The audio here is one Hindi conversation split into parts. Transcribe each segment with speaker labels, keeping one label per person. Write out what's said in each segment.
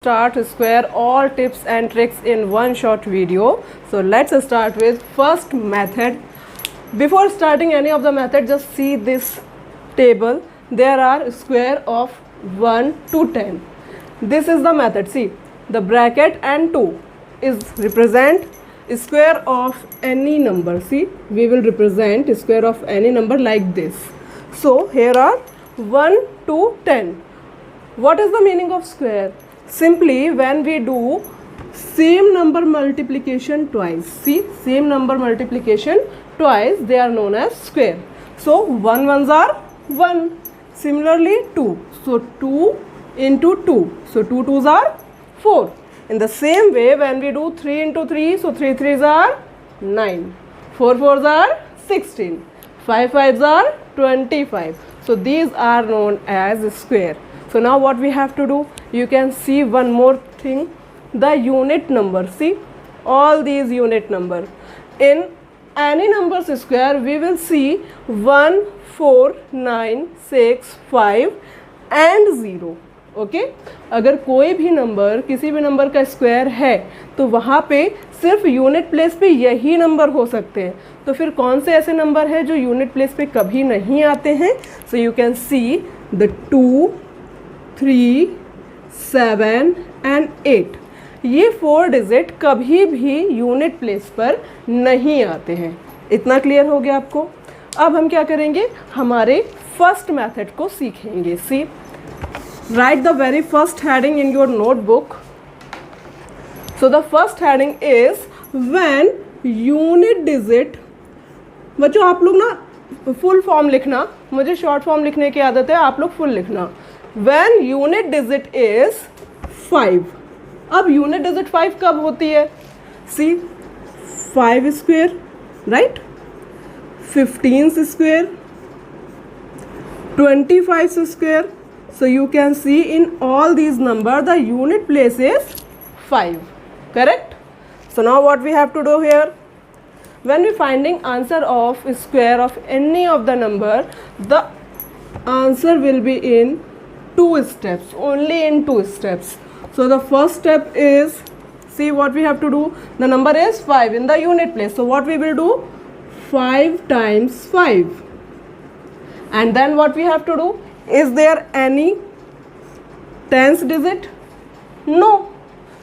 Speaker 1: start square all tips and tricks in one short video. So let's start with first method. Before starting any of the method, just see this table. There are square of 1 to 10. This is the method. See, the bracket and 2 is represent square of any number. See, we will represent square of any number like this. So here are 1 to 10. What is the meaning of square? Simply when we do same number multiplication twice. See, same number multiplication twice, they are known as square. So 1 ones are 1. Similarly 2. So 2 into 2. So 2 twos are 4. In the same way, when we do 3 into 3, so 3 threes are 9. 4 fours are 16. 5 fives are 25. So these are known as square. So now what we have to do? You can see one more thing. The unit number. See, all these unit number. In any numbers square, we will see 1, 4, 9, 6, 5 and 0. Okay अगर कोई भी नंबर किसी भी नंबर का स्क्वायर है तो वहाँ पे सिर्फ यूनिट प्लेस पे यही नंबर हो सकते हैं. तो फिर कौन से ऐसे नंबर है जो यूनिट प्लेस पे कभी नहीं आते हैं? So you can see the 2, 3, 7 and 8. ये 4 डिजिट कभी भी यूनिट प्लेस पर नहीं आते हैं. इतना क्लियर हो गया आपको? अब हम क्या करेंगे? हमारे फर्स्ट मेथड को सीखेंगे. सी, write the very first heading in your notebook. So the first heading is when unit digit. बच्चों आप लोग ना फुल फॉर्म लिखना, मुझे शॉर्ट फॉर्म लिखने की आदत है, आप लोग फुल लिखना. when unit digit is 5. अब यूनिट डिजिट 5 कब होती है? सी, 5 square right, 15 square, 25 square. So you can see in all these number the unit place is 5. Correct? So now what we have to do here? When we finding answer of square of any of the number, the answer will be in 2 steps. Only in 2 steps. So the first step is, see what we have to do. The number is 5 in the unit place. So what we will do? 5 times 5. And then what we have to do? Is there any tens digit? No.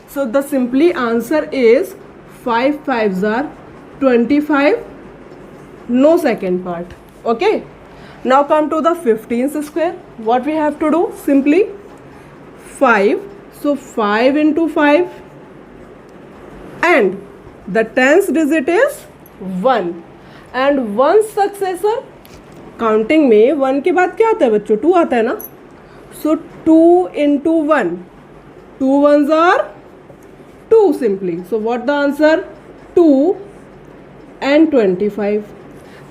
Speaker 1: So the simply answer is 5 fives are 25. No second part. Okay. Now come to the 15th square. What we have to do? Simply 5. So 5 into 5. And the tens digit is 1. And one successor. Counting में 1 के बाद क्या आता है बच्चों? 2 आता है ना. सो 2 into 1. 2 ones are 2 simply. So what the answer? 2 and 25.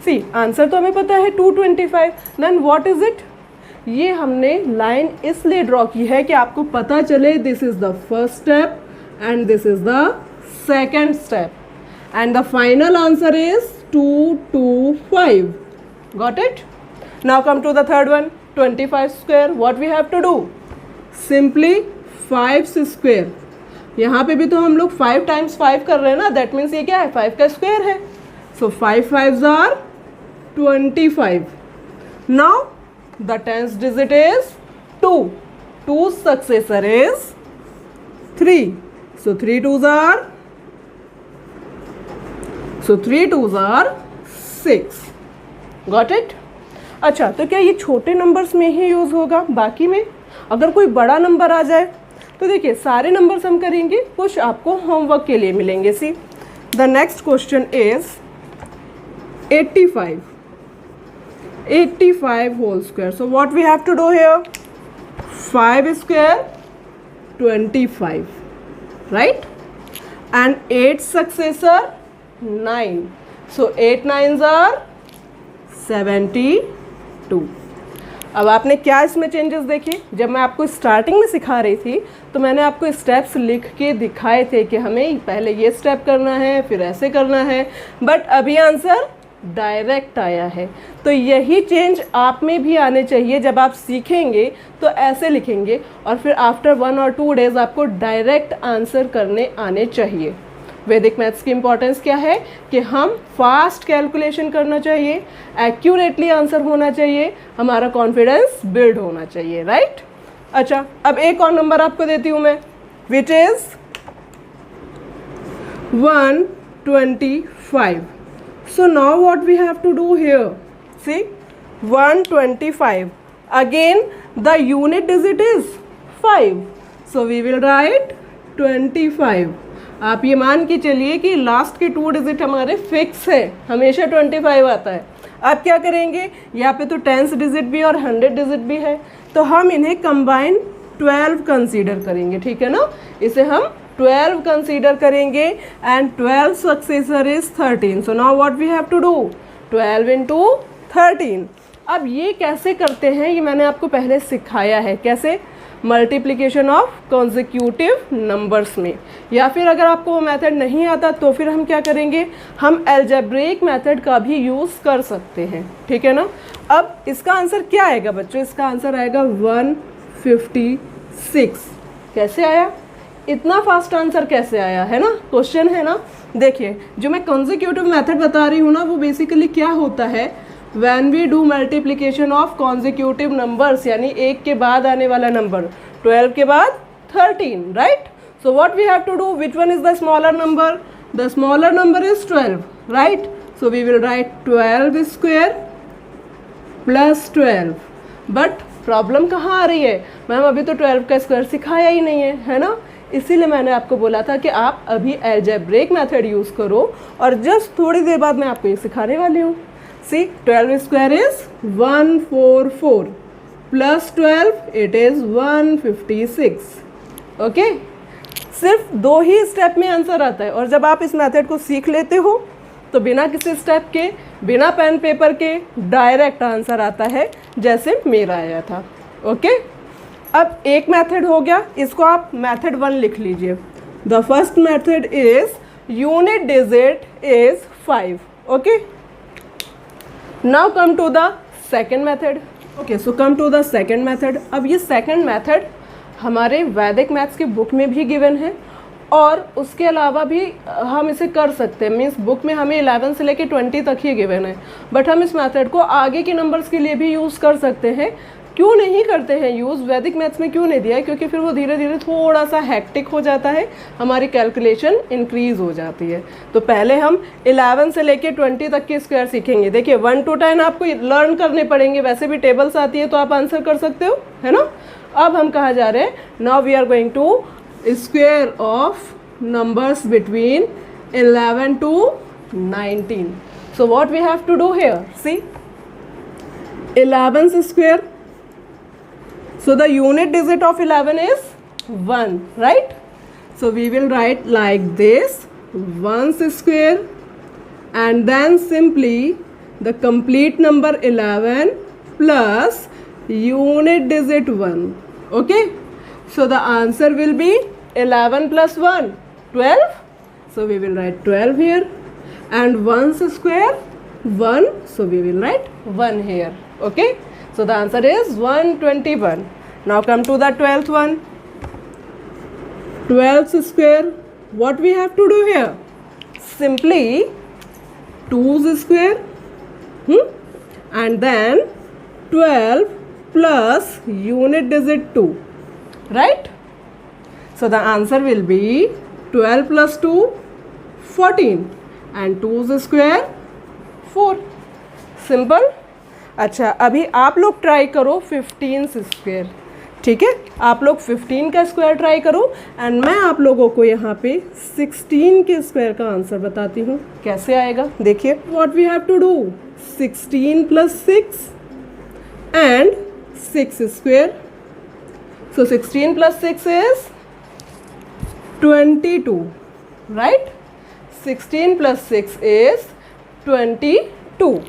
Speaker 1: See, answer तो हमें पता है 225. Then what is it? ये हमने लाइन इसलिए ड्रॉ की है कि आपको पता चले this is the first step and this is the second step and the final answer is 225. Got it? Now come to the third one, 25 square. What we have to do? Simply 5 square. यहाँ पे भी तो हम लोग 5 times 5 कर रहे हैं ना. That means ये क्या है? 5 का स्क्वायर है. So 5 fives are 25. Now the tens digit is 2. 2's successor is 3. So 3 twos are 6. Got it? अच्छा, तो क्या ये छोटे नंबर्स में ही यूज़ होगा? बाकी में अगर कोई बड़ा नंबर आ जाए तो देखिए सारे नंबर्स हम करेंगे, कुछ आपको होमवर्क के लिए मिलेंगे. See, the next question is 85. 85 whole square. So what we have to do here? 5 square 25 right and 8 successor 9. सो 8 9s are 72. अब आपने क्या इसमें चेंजेस देखे? जब मैं आपको स्टार्टिंग में सिखा रही थी तो मैंने आपको स्टेप्स लिख के दिखाए थे कि हमें पहले ये स्टेप करना है, फिर ऐसे करना है. बट अभी आंसर डायरेक्ट आया है। तो यही चेंज आप में भी आने चाहिए। जब आप सीखेंगे तो ऐसे लिखेंगे और फिर आफ्टर 1 और 2 डेज आपको डायरेक्ट आंसर करने आने चाहिए। वैदिक मैथ्स की इंपॉर्टेंस क्या है कि हम फास्ट कैलकुलेशन करना चाहिए, एक्यूरेटली आंसर होना चाहिए, हमारा कॉन्फिडेंस बिल्ड होना चाहिए, राइट। अच्छा, अब एक और नंबर आपको देती हूँ मैं, which is 125. So now what we have to do here? See, 125. Again, the unit digit is 5. So we will write 25. आप ये मान के चलिए कि लास्ट के 2 डिजिट हमारे फिक्स है, हमेशा 25 आता है। आप क्या करेंगे, यहाँ पे तो 10 डिजिट भी और 100 डिजिट भी है, तो हम इन्हें कंबाइन 12 कंसीडर करेंगे, ठीक है ना। इसे हम 12 कंसीडर करेंगे and 12 successor is 13. So now what we have to do, 12 into 13. अब ये कैसे करते हैं ये मैंने आपको पहले सिखाया है, कैसे, मल्टीप्लिकेशन ऑफ कॉन्जिक्यूटिव नंबर्स में। या फिर अगर आपको वो मेथड नहीं आता तो फिर हम क्या करेंगे, हम अलजेब्रिक मेथड का भी यूज़ कर सकते हैं, ठीक है ना। अब इसका आंसर क्या आएगा बच्चों, इसका आंसर आएगा 156. कैसे आया, इतना फास्ट आंसर कैसे आया, है ना, क्वेश्चन है ना। देखिए, जो मैं कॉन्जिक्यूटिव मेथड बता रही हूँ ना, वो बेसिकली क्या होता है, when we do multiplication of consecutive numbers, यानी एक के बाद आने वाला नंबर, 12 के बाद 13, right. So what we have to do, which one is the smaller number, the smaller number is 12, right. So we will write 12 square plus 12. But problem कहाँ आ रही है, मैम अभी तो 12 का स्क्वायर सिखाया ही नहीं है ना। इसीलिए मैंने आपको बोला था कि आप अभी अलजेब्रिक मेथड यूज़ करो और जस्ट थोड़ी देर बाद मैं आपको ये सिखाने वाली हूँ। सी, 12 square is 144 plus 12 it is 156. Okay, सिर्फ 2 ही स्टेप में आंसर आता है। और जब आप इस मेथड को सीख लेते हो तो बिना किसी स्टेप के, बिना पेन पेपर के डायरेक्ट आंसर आता है, जैसे मेरा आया था। ओके, अब एक मेथड हो गया, इसको आप मेथड 1 लिख लीजिए। The first method is unit digit is 5. Okay, now come to the second method. Okay, so come to the second method. अब ये सेकेंड मेथड हमारे वैदिक मैथ्स की बुक में भी गिवन है और उसके अलावा भी हम इसे कर सकते हैं। मीन्स बुक में हमें 11 से लेके 20 तक ही गिवन है, बट हम इस मेथड को आगे के नंबर्स के लिए भी यूज़ कर सकते हैं। क्यों नहीं करते हैं यूज़, वैदिक मैथ्स में क्यों नहीं दिया है, क्योंकि फिर वो धीरे धीरे थोड़ा सा हैक्टिक हो जाता है, हमारी कैलकुलेशन इंक्रीज हो जाती है। तो पहले हम 11 से लेके 20 तक के स्क्वायर सीखेंगे। देखिए 1 to 10 आपको लर्न करने पड़ेंगे, वैसे भी टेबल्स आती है तो आप आंसर कर सकते हो, है ना। अब हम कहाँ जा रहे हैं, now we are going to square of numbers between 11 to 19. So what we have to do here, see, 11's square, so the unit digit of 11 is 1, right. So we will write like this, 1's square and then simply the complete number 11 plus unit digit 1. Okay, so the answer will be 11 plus 1, 12. So we will write 12 here and 1's square 1, so we will write 1 here. Okay, so the answer is 121. Now come to the 12th one. 12's square, what we have to do here, simply 2's square and then 12 plus unit digit 2, right. So the answer will be 12 plus 2, 14 and 2's square 4. Simple. अच्छा, अभी आप लोग ट्राई करो 15's स्क्वायर, ठीक है। आप लोग 15 का स्क्वायर ट्राई करो एंड मैं आप लोगों को यहाँ पे 16 के स्क्वायर का आंसर बताती हूँ कैसे आएगा। देखिए, what we have to do, 16 plus 6 and 6 square. So 16 plus 6 is 22, right. 16 plus 6 is 22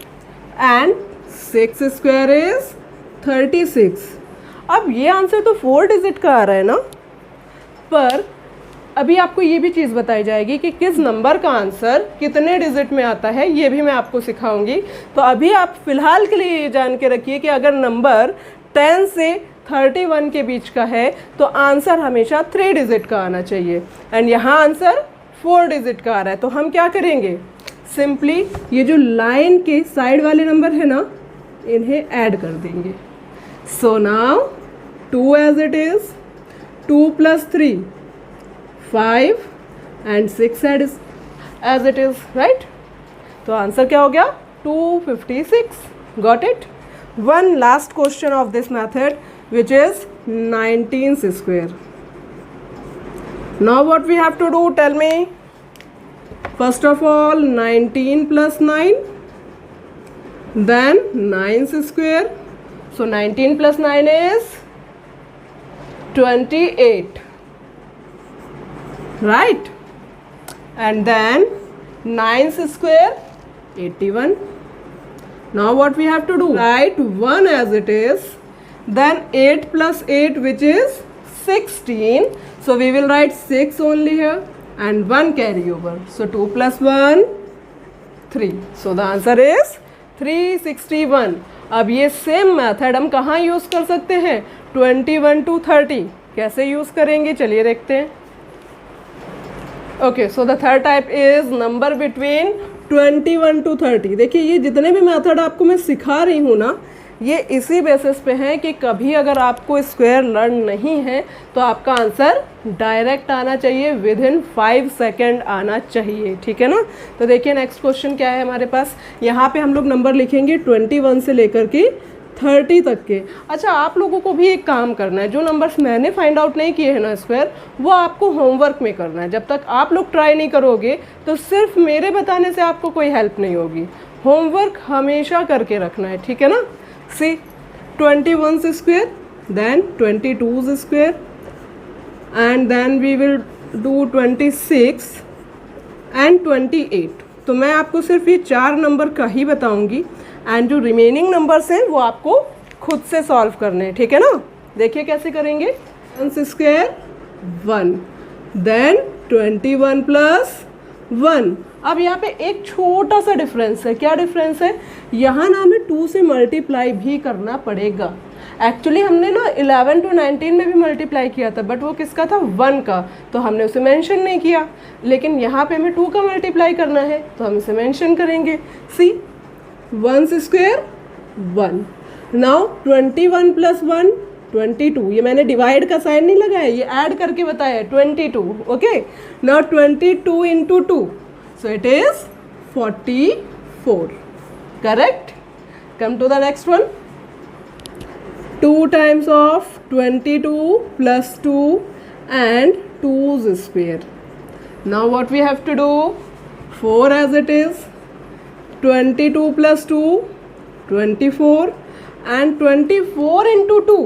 Speaker 1: and 6 square is 36. अब ये आंसर तो 4 डिजिट का आ रहा है ना, पर अभी आपको ये भी चीज़ बताई जाएगी कि किस नंबर का आंसर कितने डिजिट में आता है, ये भी मैं आपको सिखाऊंगी। तो अभी आप फिलहाल के लिए ये जान के रखिए कि अगर नंबर 10 से 31 के बीच का है तो आंसर हमेशा 3 डिजिट का आना चाहिए, एंड यहाँ आंसर 4 डिजिट का आ रहा है। तो हम क्या करेंगे, सिंपली ये जो लाइन के साइड वाले नंबर है ना, इन्हें ऐड कर देंगे। So now 2 as it is, 2 + 3 5 and 6 as it is, right? तो आंसर क्या हो गया, 256. Got it? One last question of this method, which is 19's square. Now what we have to do, tell me. First of all, 19 + 9, then 9's square. So 19 + 9 is 28, right? And then 9's square 81. Now what we have to do, write 1 as it is, then 8 + 8, which is 16. So we will write 6 only here and 1 carry over. So 2 + 1 3. So the answer is 361. अब ये सेम मेथड हम कहाँ यूज़ कर सकते हैं, 21 to 30 कैसे यूज़ करेंगे, चलिए देखते हैं। Okay, so the third type is number between 21 to 30। देखिए ये जितने भी मेथड आपको मैं सिखा रही हूँ ना, ये इसी बेसिस पे हैं कि कभी अगर आपको स्क्वायर लर्न नहीं है तो आपका आंसर डायरेक्ट आना चाहिए, विदिन 5 सेकेंड आना चाहिए, ठीक है ना। तो देखिए नेक्स्ट क्वेश्चन क्या है हमारे पास, यहाँ पे हम लोग नंबर लिखेंगे 21 से लेकर के 30 तक के। अच्छा, आप लोगों को भी एक काम करना है, जो नंबर्स मैंने फाइंड आउट नहीं किए हैं ना स्क्वायर, वो आपको होमवर्क में करना है। जब तक आप लोग ट्राई नहीं करोगे तो सिर्फ मेरे बताने से आपको कोई हेल्प नहीं होगी, होमवर्क हमेशा करके रखना है, ठीक है ना। सी 21's square, then 22's square, and then we will do 26 and 28। तो मैं आपको सिर्फ ये 4 नंबर का ही बताऊंगी, एंड जो रिमेनिंग नंबर्स हैं वो आपको खुद से सॉल्व करने हैं, ठीक है ना। देखिए कैसे करेंगे, 1's square 1, then 21 + 1। अब यहाँ पे एक छोटा सा डिफरेंस है, क्या डिफरेंस है, यहाँ ना हमें 2 से मल्टीप्लाई भी करना पड़ेगा। एक्चुअली हमने ना 11 to 19 में भी मल्टीप्लाई किया था, बट वो किसका था, 1 का, तो हमने उसे मेंशन नहीं किया। लेकिन यहाँ पे हमें 2 का मल्टीप्लाई करना है तो हम इसे मेंशन करेंगे। सी 1's square 1, नाउ 21 + 1 22। ये मैंने डिवाइड का साइन नहीं लगाया, ये ऐड करके बताया है 22। Okay, now 22 into 2, so it is 44, correct? Come to the next one, 2 times of 22 + 2 and 2's square. Now what we have to do, 4 as it is, 22 + 2 24, and 24 into 2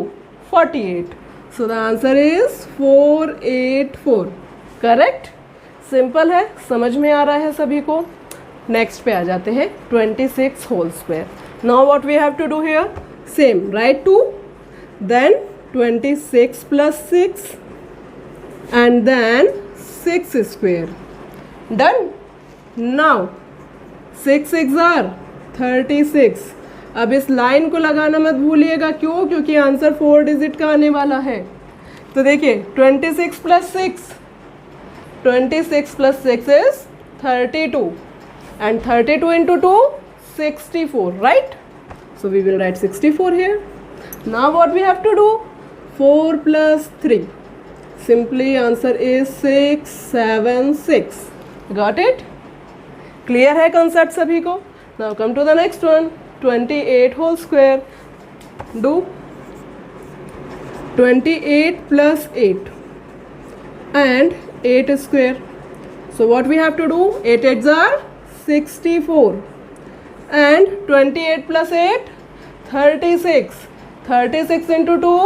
Speaker 1: 48. So the answer is 484, correct? Simple है, समझ में आ रहा है सभी को। नेक्स्ट पे आ जाते हैं 26 whole square. Now what we have to do here, same right 2, then 26 + 6 and then 6 square, done. Now 6 6 are 36। अब इस लाइन को लगाना मत भूलिएगा, क्यों, क्योंकि आंसर 4 डिजिट का आने वाला है। तो देखिए 26 + 6, 26 + 6 is 32, and 32 into 2 64, right? So we will write 64 here. Now what we have to do, 4 + 3, simply answer is 676. Got it? Clear है concept सभी को? Now come to the next one, 28 whole square. Do 28 + 8 and 8 square. So what we have to do, 8 8s are 64, and 28 + 8 36, 36 into 2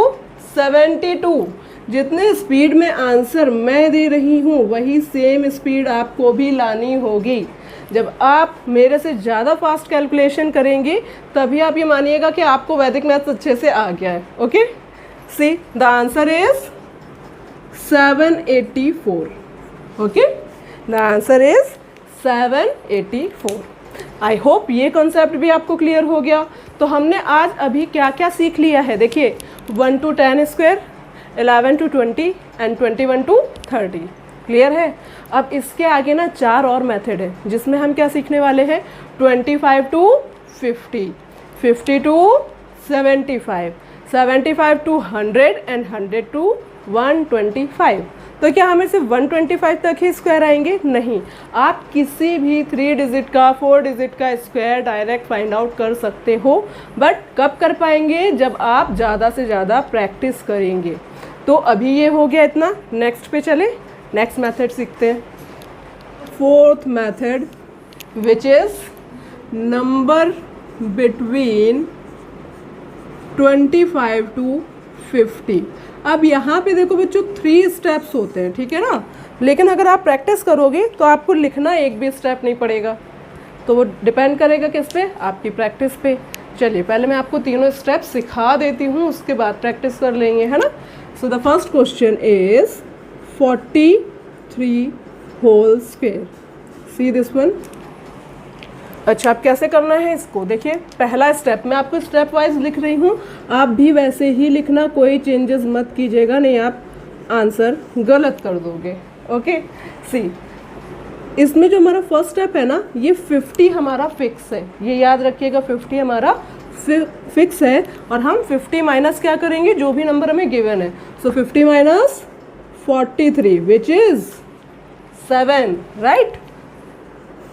Speaker 1: 72। जितने स्पीड में आंसर मैं दे रही हूँ वही सेम स्पीड आपको भी लानी होगी। जब आप मेरे से ज़्यादा फास्ट कैलकुलेशन करेंगे तभी आप ये मानिएगा कि आपको वैदिक मैथ्स अच्छे से आ गया है। Okay, see the answer is 784। Okay, the answer is 784। I hope ये कॉन्सेप्ट भी आपको क्लियर हो गया। तो हमने आज अभी क्या क्या सीख लिया है, देखिए 1 to 10 square, 11 to 20 and 21 to 30। Clear है। अब इसके आगे ना 4 और मेथड है जिसमें हम क्या सीखने वाले हैं, 25 to 50, 50 to 75, 75 to 100 and 100 to 125। तो क्या हमें सिर्फ 125 तक ही स्क्वायर आएंगे? नहीं, आप किसी भी 3 डिजिट का 4 डिजिट का स्क्वायर डायरेक्ट फाइंड आउट कर सकते हो, बट कब कर पाएंगे? जब आप ज़्यादा से ज़्यादा प्रैक्टिस करेंगे। तो अभी ये हो गया इतना, नेक्स्ट पे चले, नेक्स्ट मेथड सीखते हैं। Fourth method which is number between 25 to 50। अब यहाँ पे देखो बच्चों 3 स्टेप्स होते हैं, ठीक है ना, लेकिन अगर आप प्रैक्टिस करोगे तो आपको लिखना एक भी स्टेप नहीं पड़ेगा। तो वो डिपेंड करेगा किस पे? आपकी प्रैक्टिस पे। चलिए पहले मैं आपको तीनों स्टेप सिखा देती हूँ, उसके बाद प्रैक्टिस कर लेंगे, है ना। So the first question is 43 whole square. See this one. अच्छा, अब कैसे करना है इसको? देखिए पहला स्टेप, मैं आपको स्टेप वाइज लिख रही हूँ, आप भी वैसे ही लिखना, कोई चेंजेस मत कीजिएगा, नहीं आप आंसर गलत कर दोगे। ओके, सी इसमें जो हमारा फर्स्ट स्टेप है ना, ये 50 हमारा फिक्स है, ये याद रखिएगा, 50 हमारा फिक्स है, और हम 50 माइनस क्या करेंगे, जो भी नंबर हमें गिवन है। सो 50 माइनस 43 विच इज 7, राइट।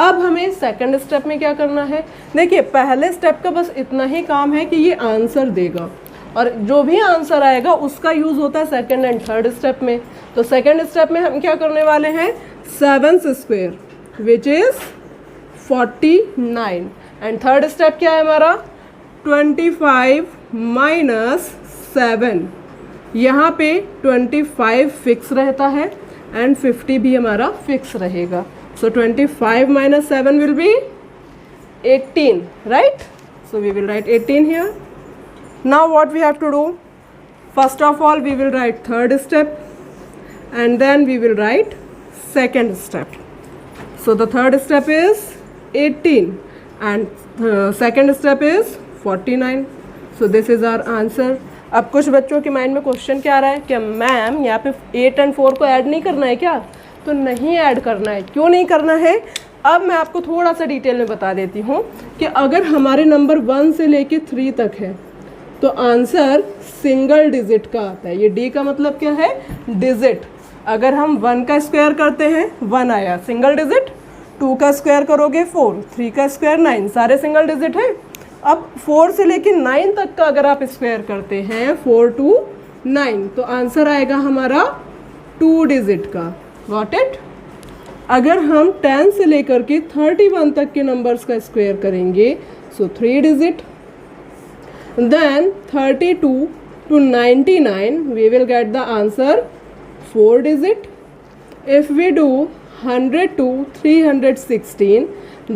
Speaker 1: अब हमें सेकंड स्टेप में क्या करना है? देखिए पहले स्टेप का बस इतना ही काम है कि ये आंसर देगा, और जो भी आंसर आएगा उसका यूज़ होता है सेकंड एंड थर्ड स्टेप में। तो सेकंड स्टेप में हम क्या करने वाले हैं, 7 square which is 49, and third step क्या है हमारा, 25 माइनस 7। यहाँ पे 25 फिक्स रहता है एंड 50 भी हमारा फिक्स रहेगा। So 25 minus 7 will be 18, right? So we will write 18 here. Now what we have to do? First of all, we will write third step, and then we will write second step. So the third step is 18, and second step is 49. So this is our answer. अब कुछ बच्चों के माइंड में क्वेश्चन क्या आ रहा है कि मैम यहाँ पे 8 and 4 को ऐड नहीं करना है क्या? तो नहीं ऐड करना है। क्यों नहीं करना है? अब मैं आपको थोड़ा सा डिटेल में बता देती हूँ कि अगर हमारे नंबर 1 से लेके 3 तक है तो आंसर सिंगल डिजिट का आता है। ये डी का मतलब क्या है? डिजिट। अगर हम 1 का स्क्वायर करते हैं 1 आया सिंगल डिजिट, 2 का स्क्वायर करोगे 4, 3 का स्क्वायर 9, सारे सिंगल डिजिट हैं। अब 4 से लेके 9 तक का अगर आप स्क्वायर करते हैं 4 to 9 तो आंसर आएगा हमारा 2 डिजिट का। Got it? अगर हम 10 से लेकर के 31 तक के नंबर्स का स्क्वायर करेंगे so 3 digit, then 32 to 99 we will get the answer 4 digit. If we do 100 to 316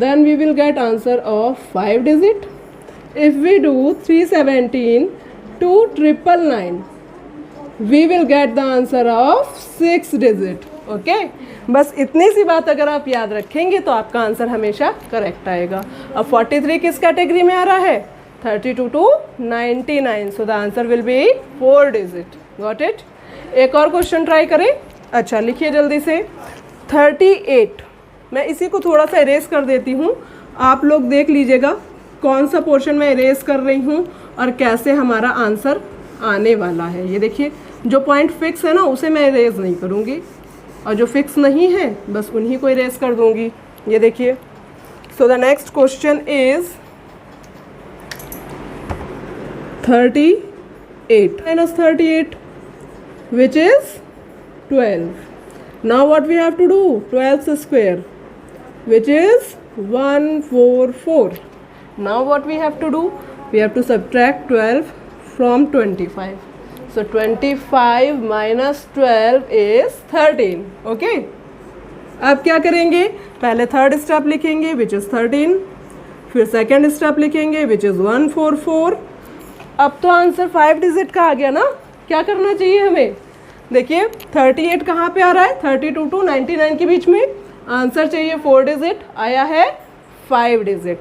Speaker 1: then we will get answer of 5 digit. If we do 317 to 999 we will get the answer of 6 digit. Okay बस इतनी सी बात अगर आप याद रखेंगे तो आपका आंसर हमेशा करेक्ट आएगा। अब 43 किस कैटेगरी में आ रहा है? 32 to 99, so the answer will be 4 digit. Got it? एक और क्वेश्चन ट्राई करें। अच्छा लिखिए जल्दी से 38। मैं इसी को थोड़ा सा इरेज कर देती हूँ, आप लोग देख लीजिएगा कौन सा पोर्शन मैं इरेज कर रही हूँ और कैसे हमारा आंसर आने वाला है। ये देखिए जो पॉइंट फिक्स है ना उसे मैं इरेज नहीं करूँगी, और जो फिक्स नहीं है बस उन्हीं को इरेज कर दूंगी। ये देखिए, so the next question is 38 minus 38 which is 12. Now what we have to do? 12 square which is 144. Now what we have to do? We have to subtract 12 from 25. So 25 minus 12 is 13. Okay? अब क्या करेंगे? पहले थर्ड स्टेप लिखेंगे विच इज़ 13, फिर सेकेंड स्टेप लिखेंगे विच इज़ 144। अब तो आंसर 5 डिजिट का आ गया ना, क्या करना चाहिए हमें? देखिए 38 कहाँ पे आ रहा है, 32 टू 99 के बीच में। आंसर चाहिए 4 डिजिट, आया है 5 डिजिट।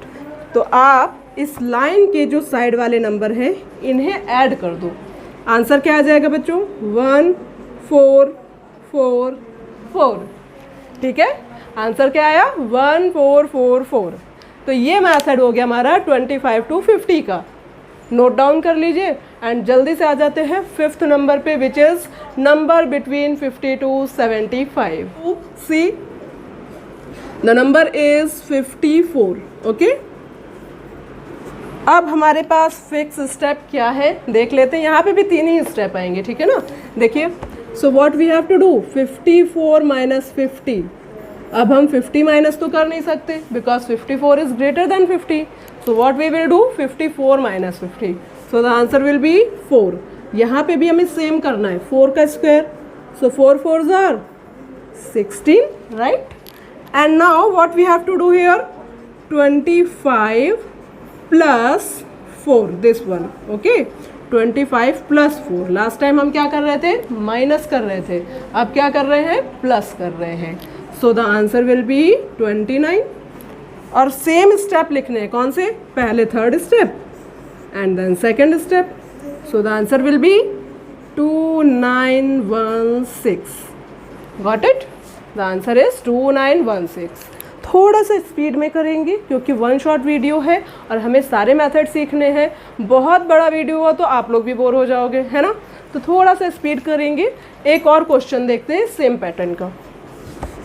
Speaker 1: तो आप इस लाइन के जो साइड वाले नंबर हैं इन्हें ऐड कर दो। आंसर क्या आ जाएगा बच्चों, 1 4 4 4। ठीक है, आंसर क्या आया, 1 4 4 4। तो ये मेथड हो गया हमारा 25 टू 50 का। नोट डाउन कर लीजिए एंड जल्दी से आ जाते हैं 5th नंबर पे, which is number between 50 to 75। See the number is 54। Okay, अब हमारे पास फिक्स स्टेप क्या है देख लेते हैं। यहाँ पे भी 3 ही स्टेप आएंगे, ठीक है ना। देखिए, so what we have to do, 54 minus 50। अब हम 50 माइनस तो कर नहीं सकते because 54 is greater than 50। So what we will do, 54 minus 50। So the answer will be 4। यहाँ पे भी हमें सेम करना है, 4 का square. So 4 4s are 16, right. And now what we have to do here, 25 plus 4, this one. Okay, 25 plus 4। Last time हम क्या कर रहे थे, माइनस कर रहे थे, अब क्या कर रहे हैं, प्लस कर रहे हैं। सो द आंसर विल बी 29। और सेम स्टेप लिखने हैं, कौन से, पहले 3rd step and then 2nd step. So the answer will be 2916। Got it, the answer is 2916। थोड़ा सा स्पीड में करेंगे क्योंकि 1 शॉट वीडियो है और हमें सारे मेथड सीखने हैं। बहुत बड़ा वीडियो हो तो आप लोग भी बोर हो जाओगे, है ना। तो थोड़ा सा स्पीड करेंगे। एक और क्वेश्चन देखते हैं सेम पैटर्न का,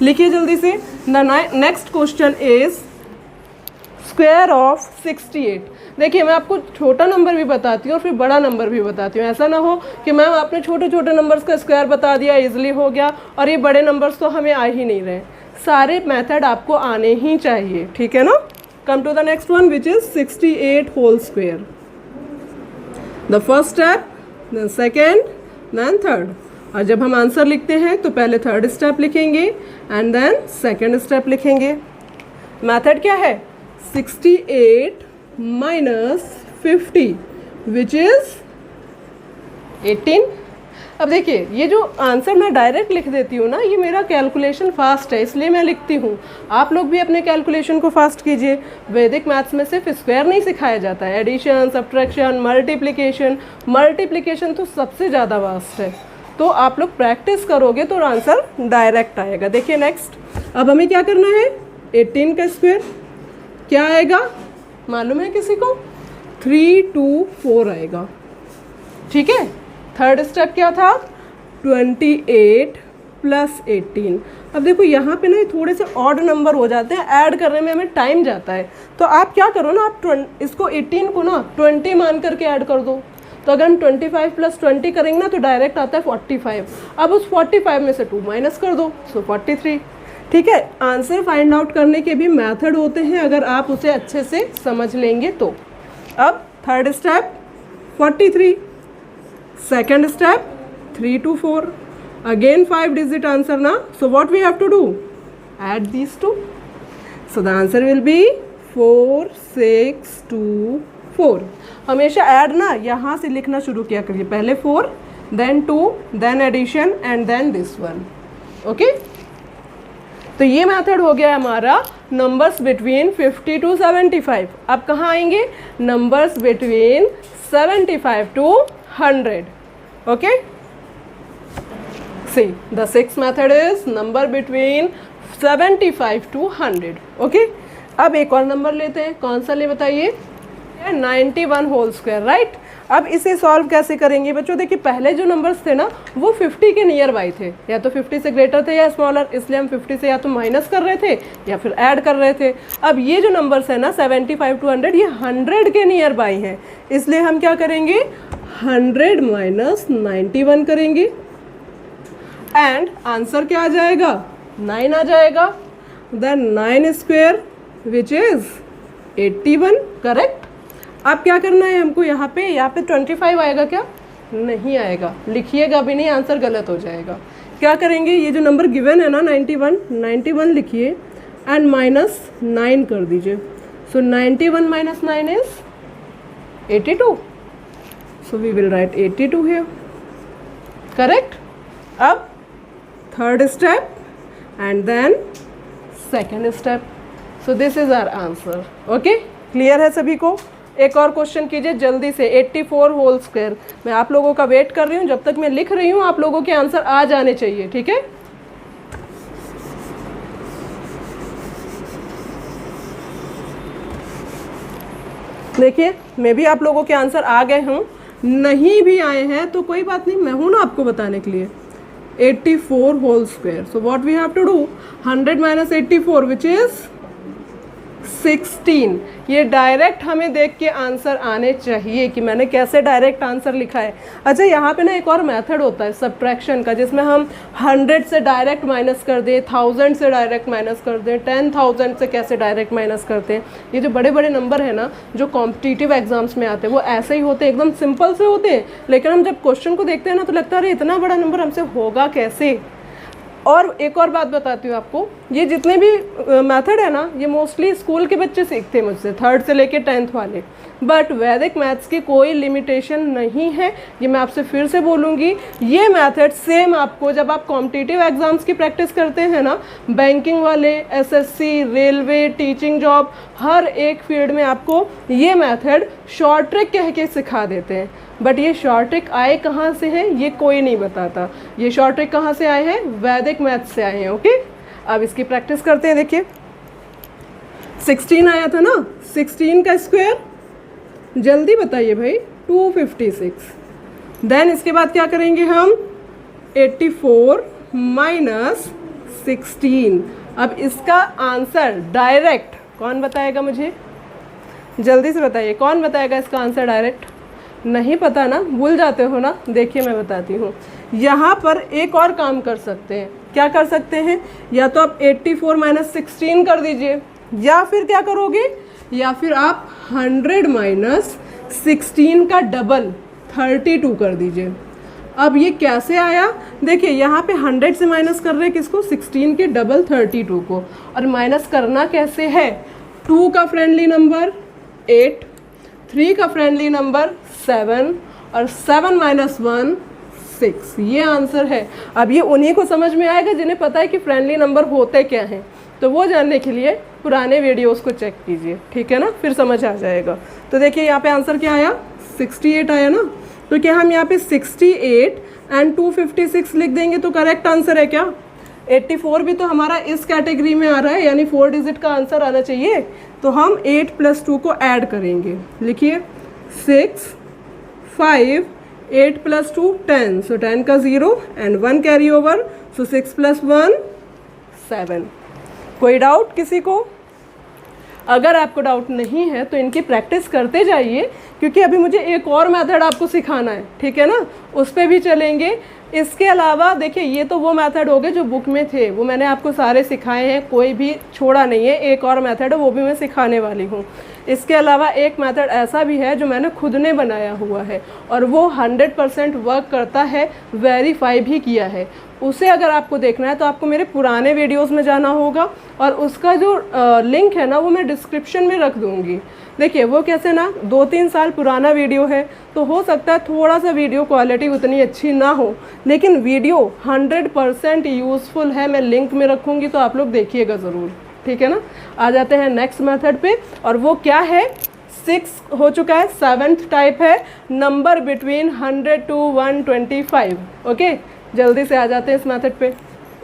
Speaker 1: लिखिए जल्दी से। The next question is square of 68। देखिए, मैं आपको छोटा नंबर भी बताती हूँ और फिर बड़ा नंबर भी बताती हूँ। ऐसा ना हो कि मैम आपने छोटे छोटे नंबर्स का स्क्वायर बता दिया, इजीली हो गया, और ये बड़े नंबर्स तो हमें आ ही नहीं रहे। सारे मेथड आपको आने ही चाहिए, ठीक है ना। Come to the next one which is 68 whole square. The first step, then second, then third. और जब हम आंसर लिखते हैं तो पहले 3rd स्टेप लिखेंगे एंड देन 2nd स्टेप लिखेंगे। मेथड क्या है, 68 माइनस 50 विच इज 18। अब देखिए, ये जो आंसर मैं डायरेक्ट लिख देती हूँ ना, ये मेरा कैलकुलेशन फास्ट है इसलिए मैं लिखती हूँ। आप लोग भी अपने कैलकुलेशन को फास्ट कीजिए। वैदिक मैथ्स में सिर्फ स्क्वायर नहीं सिखाया जाता है, एडिशन, सब्ट्रैक्शन, मल्टीप्लिकेशन। मल्टीप्लिकेशन तो सबसे ज़्यादा वास्ट है, तो आप लोग प्रैक्टिस करोगे तो आंसर डायरेक्ट आएगा। देखिए नेक्स्ट, अब हमें क्या करना है, 18 का स्क्वायर क्या आएगा, मालूम है किसी को, 324 आएगा। ठीक है, 3rd स्टेप क्या था, 28 प्लस 18। अब देखो यहाँ पे ना थोड़े से ऑड नंबर हो जाते हैं, ऐड करने में हमें टाइम जाता है। तो आप क्या करो ना, आप इसको 18 को ना 20 मान करके ऐड कर दो। तो अगर हम 25 प्लस 20 करेंगे ना तो डायरेक्ट आता है 45। अब उस 45 में से 2 माइनस कर दो, सो 43। ठीक है, आंसर फाइंड आउट करने के भी मेथड होते हैं अगर आप उसे अच्छे से समझ लेंगे तो। अब 3rd step 43, 2nd step 3 to 4, again 5 digit answer na. So what we have to do, add these two. So the answer will be 4 6 2 4। हमेशा ऐड ना यहाँ से लिखना शुरू किया करिए, पहले 4 then 2 then addition and then this one। Okay, तो ये मेथड हो गया हमारा नंबर्स बिटवीन 50 to 75। अब कहाँ आएंगे, numbers between 75 to 100। Okay, see the 6th method is number between 75 to 100। Okay, अब एक और नंबर लेते हैं, कौन सा ले बताइए, 91 होल स्क्वायर, राइट। अब इसे सॉल्व कैसे करेंगे बच्चों, देखिए पहले जो नंबर्स थे ना वो 50 के नियर बाई थे, या तो 50 से ग्रेटर थे या स्मॉलर, इसलिए हम 50 से या तो माइनस कर रहे थे या फिर ऐड कर रहे थे। अब ये जो नंबर्स है ना 75 to 100, ये 100 के नियर बाई हैं, इसलिए हम क्या करेंगे, 100 माइनस 91 करेंगे एंड आंसर क्या आ जाएगा, 9 आ जाएगा। Then 9 square which is 81, correct. अब क्या करना है हमको, यहाँ पे 25 आएगा क्या, नहीं आएगा, लिखिएगा भी नहीं, आंसर गलत हो जाएगा। क्या करेंगे, ये जो नंबर गिवन है ना 91 लिखिए एंड माइनस 9 कर दीजिए। So 91 minus 9 is 82। So we will write 82 here, correct। अब third step and then second step. So this is our answer. Okay, clear है सभी को? एक और क्वेश्चन कीजिए जल्दी से. 84 होल स्क्वायर. मैं आप लोगों का वेट कर रही हूँ. जब तक मैं लिख रही हूँ आप लोगों के आंसर आ जाने चाहिए. ठीक है, देखिए मे भी आप लोगों के आंसर आ गए हों, नहीं भी आए हैं तो कोई बात नहीं, मैं हूं ना आपको बताने के लिए. 84 whole square. So what we have to do, 100 minus 84 which is 16. ये डायरेक्ट हमें देख के आंसर आने चाहिए कि मैंने कैसे डायरेक्ट आंसर लिखा है. अच्छा, यहाँ पे ना एक और मेथड होता है सब्ट्रैक्शन का, जिसमें हम 100 से डायरेक्ट माइनस कर दें, 1000 से डायरेक्ट माइनस कर दें, 10,000 से कैसे डायरेक्ट माइनस करते हैं. ये जो बड़े बड़े नंबर है ना जो कॉम्पिटिटिव एग्जाम्स में आते हैं वो ऐसे ही होते हैं, एकदम सिंपल से होते हैं. लेकिन हम जब क्वेश्चन को देखते हैं ना तो लगता है अरे इतना बड़ा नंबर हमसे होगा कैसे. और एक और बात बताती हूँ आपको, ये जितने भी मेथड है ना ये मोस्टली स्कूल के बच्चे सीखते हैं मुझसे, 3rd से लेके 10th वाले. बट वैदिक मैथ्स की कोई लिमिटेशन नहीं है. ये मैं आपसे फिर से बोलूँगी, ये मेथड सेम आपको जब आप कॉम्पिटिटिव एग्जाम्स की प्रैक्टिस करते हैं ना, बैंकिंग वाले, एसएससी, रेलवे, टीचिंग जॉब, हर एक फील्ड में आपको ये मेथड शॉर्ट ट्रिक कह के सिखा देते हैं. बट ये शॉर्ट ट्रिक आए कहाँ से हैं ये कोई नहीं बताता. ये शॉर्ट ट्रिक कहाँ से आए हैं, वैदिक मैथ्स से आए हैं. ओके, अब इसकी प्रैक्टिस करते हैं. देखिए 16 आया था ना, 16 का स्क्वायर जल्दी बताइए भाई, 256. देन इसके बाद क्या करेंगे हम, 84 माइनस 16. अब इसका आंसर डायरेक्ट कौन बताएगा मुझे, जल्दी से बताइए कौन बताएगा इसका आंसर डायरेक्ट. नहीं पता ना, भूल जाते हो ना. देखिए मैं बताती हूँ, यहाँ पर एक और काम कर सकते हैं. क्या कर सकते हैं, या तो आप 84 माइनस 16 कर दीजिए, या फिर क्या करोगे, या फिर आप 100 माइनस 16 का डबल 32 कर दीजिए. अब ये कैसे आया, देखिए यहाँ पे 100 से माइनस कर रहे हैं किसको, 16 के डबल 32 को. और माइनस करना कैसे है, 2 का फ्रेंडली नंबर 8, 3 का फ्रेंडली नंबर 7 और 7 माइनस 1 6. ये आंसर है. अब ये उन्हीं को समझ में आएगा जिन्हें पता है कि फ्रेंडली नंबर होते क्या हैं. तो वो जानने के लिए पुराने वीडियोस को चेक कीजिए. ठीक है ना, फिर समझ आ जाएगा. तो देखिए यहाँ पे आंसर क्या आया, 68 आया ना. तो क्या हम यहाँ पे 68 एंड 256 लिख देंगे तो करेक्ट आंसर है क्या. 84 भी तो हमारा इस कैटेगरी में आ रहा है, यानी 4 डिजिट का आंसर आना चाहिए. तो हम 8 + 2 को ऐड करेंगे. लिखिए 6 5 8 + 2 10. सो 10 का 0 एंड 1 कैरी ओवर. सो 6 + 1 7. कोई डाउट किसी को? अगर आपको डाउट नहीं है तो इनकी प्रैक्टिस करते जाइए, क्योंकि अभी मुझे एक और मेथड आपको सिखाना है. ठीक है ना, उस पर भी चलेंगे. इसके अलावा देखिए ये तो वो मेथड हो गए जो बुक में थे, वो मैंने आपको सारे सिखाए हैं, कोई भी छोड़ा नहीं है. एक और मेथड है वो भी मैं सिखाने वाली हूँ. इसके अलावा एक मेथड ऐसा भी है जो मैंने खुद ने बनाया हुआ है और वो 100% वर्क करता है, वेरीफाई भी किया है. उसे अगर आपको देखना है तो आपको मेरे पुराने वीडियोस में जाना होगा और उसका जो लिंक है ना वो मैं डिस्क्रिप्शन में रख दूँगी. देखिए वो कैसे ना, 2-3 साल पुराना वीडियो है तो हो सकता है थोड़ा सा वीडियो क्वालिटी उतनी अच्छी ना हो, लेकिन वीडियो 100% यूज़फुल है. मैं लिंक में रखूँगी तो आप लोग देखिएगा ज़रूर. ठीक है ना, आ जाते हैं नेक्स्ट मेथड पे. और वो क्या है, 6 हो चुका है, 7th टाइप है, नंबर बिटवीन 100 to 125. ओके, जल्दी से आ जाते हैं इस मेथड पे.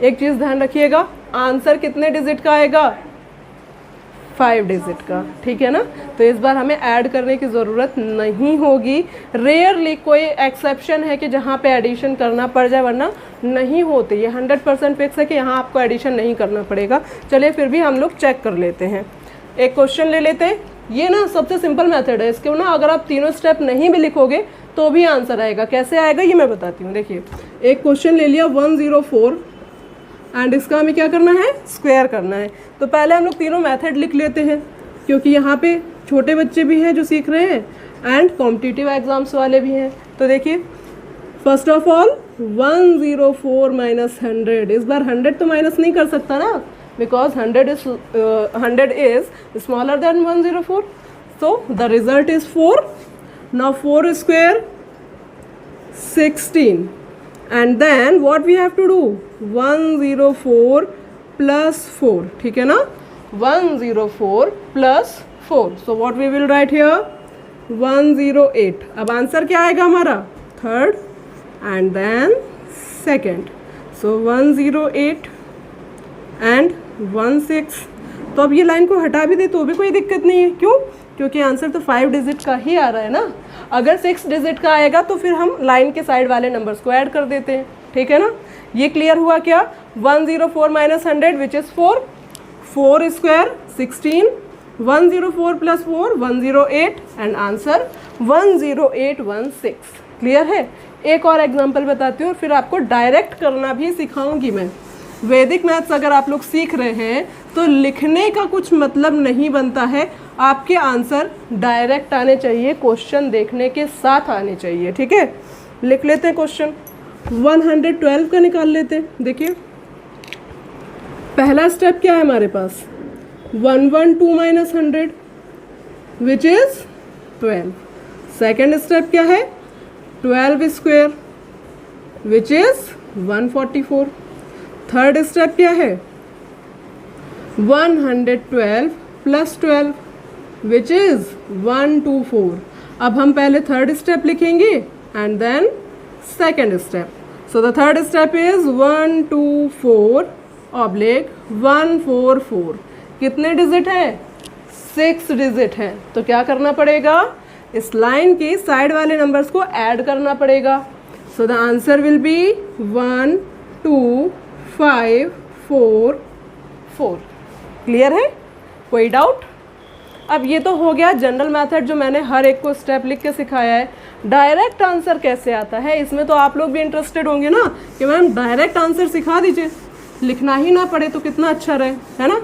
Speaker 1: एक चीज़ ध्यान रखिएगा, आंसर कितने डिजिट का आएगा, 5 डिजिट का. ठीक है ना, तो इस बार हमें ऐड करने की ज़रूरत नहीं होगी. रेयरली कोई एक्सेप्शन है कि जहाँ पे एडिशन करना पड़ जाए, वरना नहीं होते. ये 100% फिक्स है कि यहाँ आपको एडिशन नहीं करना पड़ेगा. चलिए फिर भी हम लोग चेक कर लेते हैं. एक क्वेश्चन ले लेते हैं. ये ना सबसे सिंपल मेथड है, इसके ना अगर आप तीनों स्टेप नहीं भी लिखोगे तो भी आंसर आएगा. कैसे आएगा ये मैं बताती हूँ. देखिए एक क्वेश्चन ले लिया 104 एंड इसका हमें क्या करना है, स्क्वायर करना है. तो पहले हम लोग तीनों मेथड लिख लेते हैं, क्योंकि यहाँ पे छोटे बच्चे भी हैं जो सीख रहे हैं एंड कॉम्पिटिटिव एग्जाम्स वाले भी हैं. तो देखिए फर्स्ट ऑफ ऑल 104 माइनस 100. इस बार 100 तो माइनस नहीं कर सकता ना, because 100 is smaller than 104. So the result is 4. Now 4 square 16 and then what we have to do 104 plus 4, ठीक है ना, 104 plus 4, so what we will write here 108. अब आंसर क्या आएगा हमारा, third and then second, so 108 and 16. तो अब ये लाइन को हटा भी दे तो भी कोई दिक्कत नहीं है, क्यों, क्योंकि आंसर तो 5 डिजिट का ही आ रहा है ना. अगर 6 डिजिट का आएगा तो फिर हम लाइन के साइड वाले नंबर्स को ऐड कर देते हैं, ठीक है ना. ये क्लियर हुआ क्या, 104 minus 100 which is 4, 4 square 16, 104 plus 4 108 and answer 10816. Clear है. एक और एग्जांपल बताती हूँ और फिर आपको डायरेक्ट करना भी सिखाऊंगी मैं. वैदिक मैथ्स अगर आप लोग सीख रहे हैं तो लिखने का कुछ मतलब नहीं बनता है, आपके आंसर डायरेक्ट आने चाहिए, क्वेश्चन देखने के साथ आने चाहिए, ठीक है. लिख लेते हैं क्वेश्चन. 112 का निकाल लेते हैं. देखिए पहला स्टेप क्या है हमारे पास, 112 minus 100 which is 12. Second step क्या है, 12 square which is 144. Third step क्या है, 112 प्लस 12 विच इज 124. अब हम पहले थर्ड स्टेप लिखेंगे and then second step. So the third step is 124 oblique 144. कितने डिजिट है, 6 डिजिट है. तो क्या करना पड़ेगा, इस लाइन के साइड वाले नंबर्स को ऐड करना पड़ेगा. सो the answer will B 1 2 5 4 4. Clear है, कोई डाउट. अब ये तो हो गया जनरल मेथड जो मैंने हर एक को स्टेप लिख के सिखाया है. डायरेक्ट आंसर कैसे आता है, इसमें तो आप लोग भी इंटरेस्टेड होंगे ना कि मैम डायरेक्ट आंसर सिखा दीजिए, लिखना ही ना पड़े तो कितना अच्छा रहे, है ना.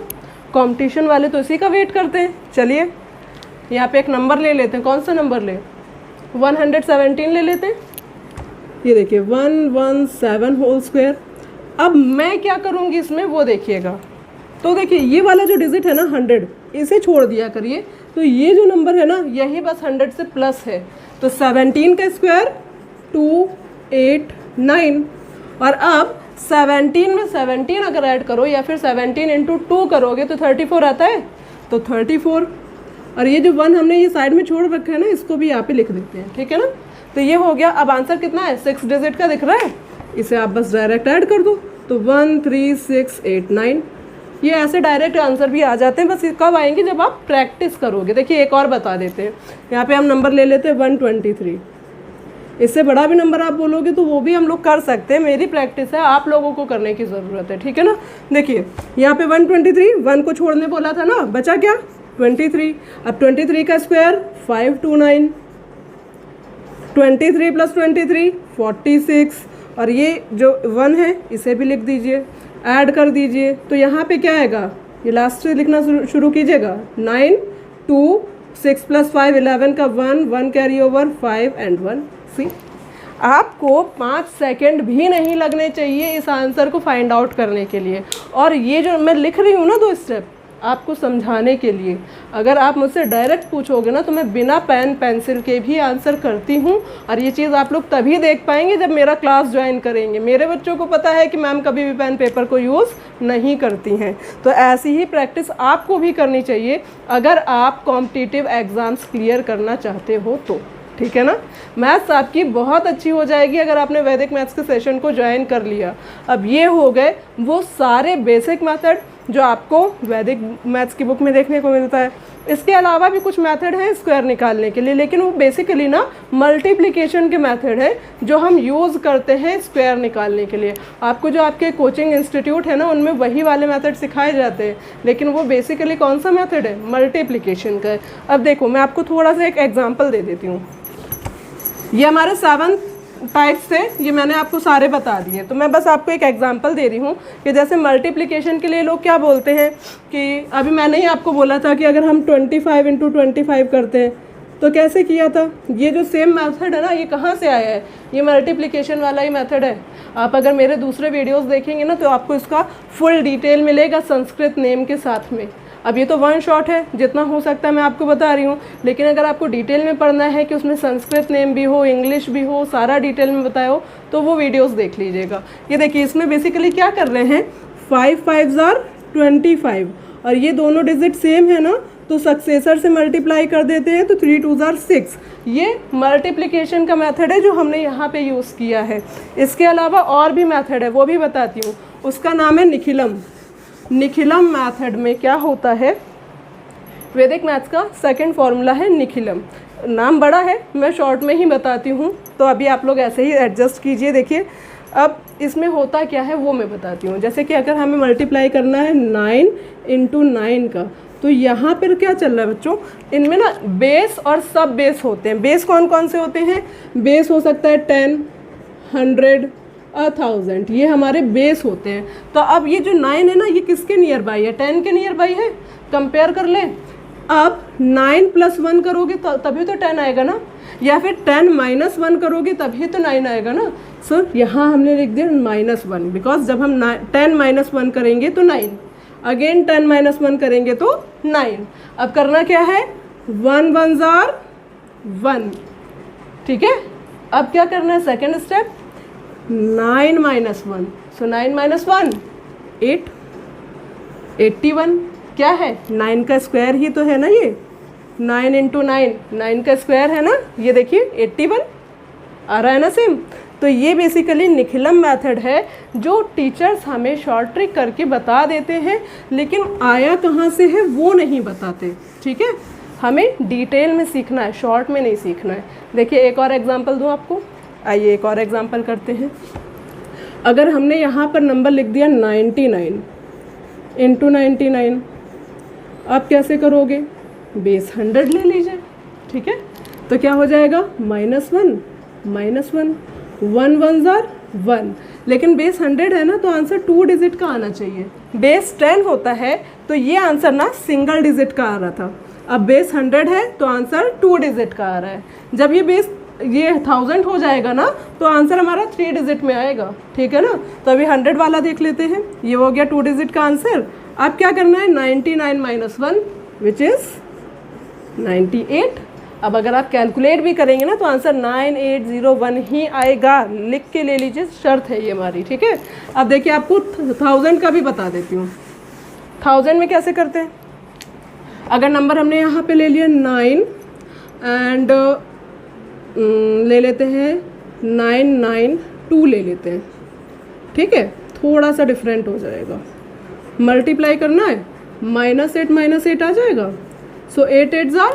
Speaker 1: कंपटीशन वाले तो इसी का वेट करते हैं. चलिए यहाँ पे एक नंबर ले लेते हैं. कौन सा नंबर ले, 117 ले लेते हैं. ये देखिए 117 होल स्क्वायर. अब मैं क्या करूँगी इसमें वो देखिएगा. तो देखिए ये वाला जो डिजिट है ना 100, इसे छोड़ दिया करिए. तो ये जो नंबर है ना यही बस 100 से प्लस है. तो 17 का स्क्वायर 289. और अब 17 में 17 अगर ऐड करो या फिर 17 इंटू 2 करोगे तो 34 आता है. तो 34. और ये जो 1 हमने ये साइड में छोड़ रखा है ना, इसको भी यहाँ पे लिख देते हैं, ठीक है ना. तो ये हो गया. अब आंसर कितना है, 6 डिजिट का दिख रहा है, इसे आप बस डायरेक्ट ऐड कर दो. तो 13689. ये ऐसे डायरेक्ट आंसर भी आ जाते हैं, बस कब आएंगे जब आप प्रैक्टिस करोगे. देखिए एक और बता देते हैं. यहाँ पे हम नंबर ले लेते हैं 123. इससे बड़ा भी नंबर आप बोलोगे तो वो भी हम लोग कर सकते हैं. मेरी प्रैक्टिस है, आप लोगों को करने की ज़रूरत है, ठीक है ना. देखिए यहाँ पे 123, 1 को छोड़ने बोला था ना, बचा क्या 23. अब 23 का स्क्वायर 529. 23 प्लस 23 46. और ये जो 1 है इसे भी लिख दीजिए, ऐड कर दीजिए. तो यहाँ पे क्या आएगा, ये लास्ट से लिखना शुरू कीजिएगा. 9 2 6 प्लस 5 11 का 1 कैरी ओवर 5 एंड 1. सी आपको 5 सेकेंड भी नहीं लगने चाहिए इस आंसर को फाइंड आउट करने के लिए. और ये जो मैं लिख रही हूँ ना 2 स्टेप आपको समझाने के लिए, अगर आप मुझसे डायरेक्ट पूछोगे ना तो मैं बिना पेन पेंसिल के भी आंसर करती हूँ. और ये चीज़ आप लोग तभी देख पाएंगे जब मेरा क्लास ज्वाइन करेंगे. मेरे बच्चों को पता है कि मैम कभी भी पेन पेपर को यूज़ नहीं करती हैं. तो ऐसी ही प्रैक्टिस आपको भी करनी चाहिए अगर आप कॉम्पिटिटिव एग्ज़ाम्स क्लियर करना चाहते हो तो, ठीक है ना. मैथ्स आपकी बहुत अच्छी हो जाएगी अगर आपने वैदिक मैथ्स के सेशन को ज्वाइन कर लिया. अब ये हो गए वो सारे बेसिक मेथड जो आपको वैदिक मैथ्स की बुक में देखने को मिलता है. इसके अलावा भी कुछ मेथड हैं स्क्वायर निकालने के लिए, लेकिन वो बेसिकली ना मल्टीप्लिकेशन के मेथड है जो हम यूज़ करते हैं स्क्वायर निकालने के लिए. आपको जो आपके कोचिंग इंस्टीट्यूट है ना उनमें वही वाले मेथड सिखाए जाते हैं, लेकिन वो बेसिकली कौन सा मेथड है, मल्टीप्लिकेशन का है. अब देखो मैं आपको थोड़ा सा एक एग्जाम्पल दे देती हूँ. ये हमारे 7 टाइप्स थे, ये मैंने आपको सारे बता दिए. तो मैं बस आपको एक एग्जांपल दे रही हूँ कि जैसे मल्टीप्लिकेशन के लिए लोग क्या बोलते हैं कि अभी मैंने ही आपको बोला था कि अगर हम 25 इंटू 25 करते हैं तो कैसे किया था. ये जो सेम मेथड है ना ये कहाँ से आया है, ये मल्टीप्लिकेशन वाला ही मेथड है. आप अगर मेरे दूसरे वीडियोस देखेंगे ना तो आपको इसका फुल डिटेल मिलेगा संस्कृत नेम के साथ में. अब ये तो वन शॉट है, जितना हो सकता है मैं आपको बता रही हूँ, लेकिन अगर आपको डिटेल में पढ़ना है कि उसमें संस्कृत नेम भी हो, इंग्लिश भी हो, सारा डिटेल में बताया हो, तो वो वीडियोस देख लीजिएगा। ये देखिए इसमें बेसिकली क्या कर रहे हैं, 5 5s are 25 और ये दोनों डिजिट सेम है ना, तो सक्सेसर से मल्टीप्लाई कर देते हैं तो 3 2s are 6। ये मल्टीप्लिकेशन का मेथड है जो हमने यहाँ पे यूज़ किया है। इसके अलावा और भी मेथड है, वो भी बताती हूँ। उसका नाम है निखिलम। निखिलम मेथड में क्या होता है, वैदिक मैथ्स का सेकंड फॉर्मूला है निखिलम। नाम बड़ा है, मैं शॉर्ट में ही बताती हूँ, तो अभी आप लोग ऐसे ही एडजस्ट कीजिए। देखिए अब इसमें होता क्या है वो मैं बताती हूँ। जैसे कि अगर हमें मल्टीप्लाई करना है 9 × 9 का, तो यहाँ पर क्या चल रहा है बच्चों, इनमें ना बेस और सब बेस होते हैं। बेस कौन कौन से होते हैं, बेस हो सकता है 10, 100, 1000, ये हमारे बेस होते हैं। तो अब ये जो 9 है ना, ये किसके नियर बाई है, 10 के नियर बाई है। कंपेयर कर लें, अब 9 + 1 करोगे तो तभी तो 10 आएगा ना, या फिर 10 - 1 करोगे तभी तो 9 आएगा ना। सो यहाँ हमने लिख दिया -1, बिकॉज जब हम 10 - 1 करेंगे तो 9, अगेन 10 - 1 करेंगे तो 9। अब करना क्या है, 1 1s are 1, ठीक है। अब क्या करना है, सेकेंड स्टेप, 9 - 1, सो 9 - 1 8, 81 क्या है, 9 का स्क्वायर ही तो है ना ये, 9 × 9 9 का स्क्वायर है ना, ये देखिए 81 आ रहा है ना सेम। तो ये बेसिकली निखिलम मेथड है जो टीचर्स हमें शॉर्ट ट्रिक करके बता देते हैं, लेकिन आया कहाँ से है वो नहीं बताते, ठीक है। हमें डिटेल में सीखना है, शॉर्ट में नहीं सीखना है। देखिए एक और एग्जांपल दूँ आपको, आइए एक और एग्जांपल करते हैं। अगर हमने यहाँ पर नंबर लिख दिया 99 × 99, आप कैसे करोगे, बेस 100 ले लीजिए, ठीक है। तो क्या हो जाएगा, -1 -1, 1 1s are 1, लेकिन बेस 100 है ना, तो आंसर 2 डिजिट का आना चाहिए। बेस 10 होता है तो ये आंसर ना सिंगल डिजिट का आ रहा था, अब बेस 100 है तो आंसर 2 डिजिट का आ रहा है। जब ये बेस 1000 हो जाएगा ना, तो आंसर हमारा 3 डिजिट में आएगा, ठीक है ना। तो अभी 100 वाला देख लेते हैं, ये हो गया 2 डिजिट का आंसर। अब क्या करना है, 99 - 1 विच इज़ 98। अब अगर आप कैलकुलेट भी करेंगे ना तो आंसर 9801 ही आएगा, लिख के ले लीजिए, शर्त है ये हमारी, ठीक है। अब देखिए आपको 1000 का भी बता देती हूँ। 1000 में कैसे करते हैं, अगर नंबर हमने यहाँ पे ले लिया 9 एंड ले लेते हैं 992 ले लेते हैं, ठीक है, थोड़ा सा डिफरेंट हो जाएगा। मल्टीप्लाई करना है, -8 - 8 आ जाएगा, सो 8 8s are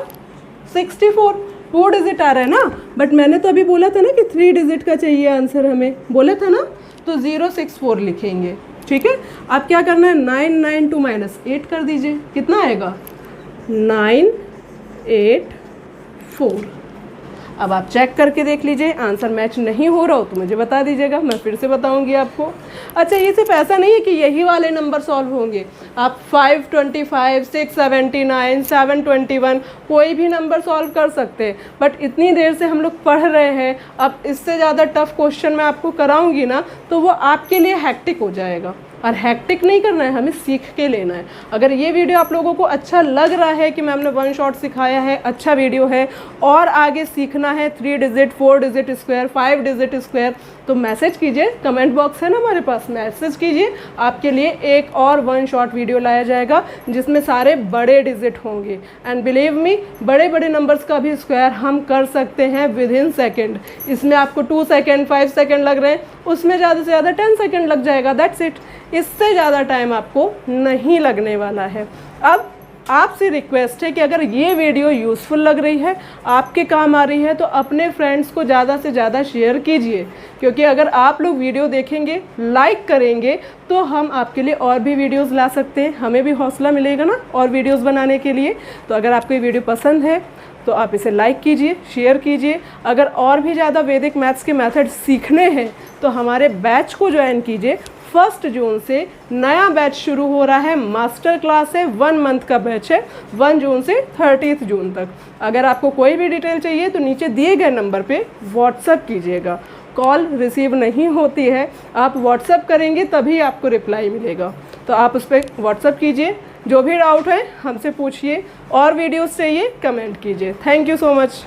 Speaker 1: 64, 2 डिजिट आ रहा है ना। बट मैंने तो अभी बोला था ना कि 3 डिजिट का चाहिए आंसर, हमें बोला था ना, तो 064 लिखेंगे, ठीक है। अब क्या करना है, 992 - 8 कर दीजिए, कितना आएगा, 984। अब आप चेक करके देख लीजिए, आंसर मैच नहीं हो रहा हो तो मुझे बता दीजिएगा, मैं फिर से बताऊंगी आपको। अच्छा, ये सिर्फ ऐसा नहीं है कि यही वाले नंबर सॉल्व होंगे, आप 525, 679, 721 कोई भी नंबर सॉल्व कर सकते हैं। बट इतनी देर से हम लोग पढ़ रहे हैं, अब इससे ज़्यादा टफ क्वेश्चन मैं आपको कराऊंगी ना, तो वो आपके लिए हैक्टिक हो जाएगा। और हैक्टिक नहीं करना है, हमें सीख के लेना है। अगर ये वीडियो आप लोगों को अच्छा लग रहा है कि मैम ने 1 शॉट सिखाया है, अच्छा वीडियो है, और आगे सीखना है 3 digit, 4 digit square, 5 digit square, तो मैसेज कीजिए, कमेंट बॉक्स है ना हमारे पास, मैसेज कीजिए, आपके लिए एक और 1 शॉट वीडियो लाया जाएगा जिसमें सारे बड़े डिजिट होंगे। एंड बिलीव मी, बड़े बड़े नंबर्स का भी स्क्वायर हम कर सकते हैं विदिन सेकेंड। इसमें आपको 2 सेकेंड 5 सेकेंड लग रहे हैं, उसमें ज़्यादा से ज़्यादा 10 सेकेंड लग जाएगा, दैट्स इट। इससे ज़्यादा टाइम आपको नहीं लगने वाला है। अब आपसे रिक्वेस्ट है कि अगर ये वीडियो यूज़फुल लग रही है, आपके काम आ रही है, तो अपने फ्रेंड्स को ज़्यादा से ज़्यादा शेयर कीजिए, क्योंकि अगर आप लोग वीडियो देखेंगे, लाइक करेंगे, तो हम आपके लिए और भी वीडियोस ला सकते हैं, हमें भी हौसला मिलेगा ना और वीडियोस बनाने के लिए। तो अगर आपको ये वीडियो पसंद है तो आप इसे लाइक कीजिए, शेयर कीजिए। अगर और भी ज़्यादा वैदिक मैथ्स के मेथड सीखने हैं तो हमारे बैच को ज्वाइन कीजिए। 1 जून से नया बैच शुरू हो रहा है, मास्टर क्लास है, 1 मंथ का बैच है, 1 जून से 30 जून तक। अगर आपको कोई भी डिटेल चाहिए तो नीचे दिए गए नंबर पे व्हाट्सअप कीजिएगा, कॉल रिसीव नहीं होती है, आप व्हाट्सअप करेंगे तभी आपको रिप्लाई मिलेगा। तो आप उस पर व्हाट्सअप कीजिए, जो भी डाउट है हमसे पूछिए, और वीडियोस चाहिए कमेंट कीजिए। Thank you so much.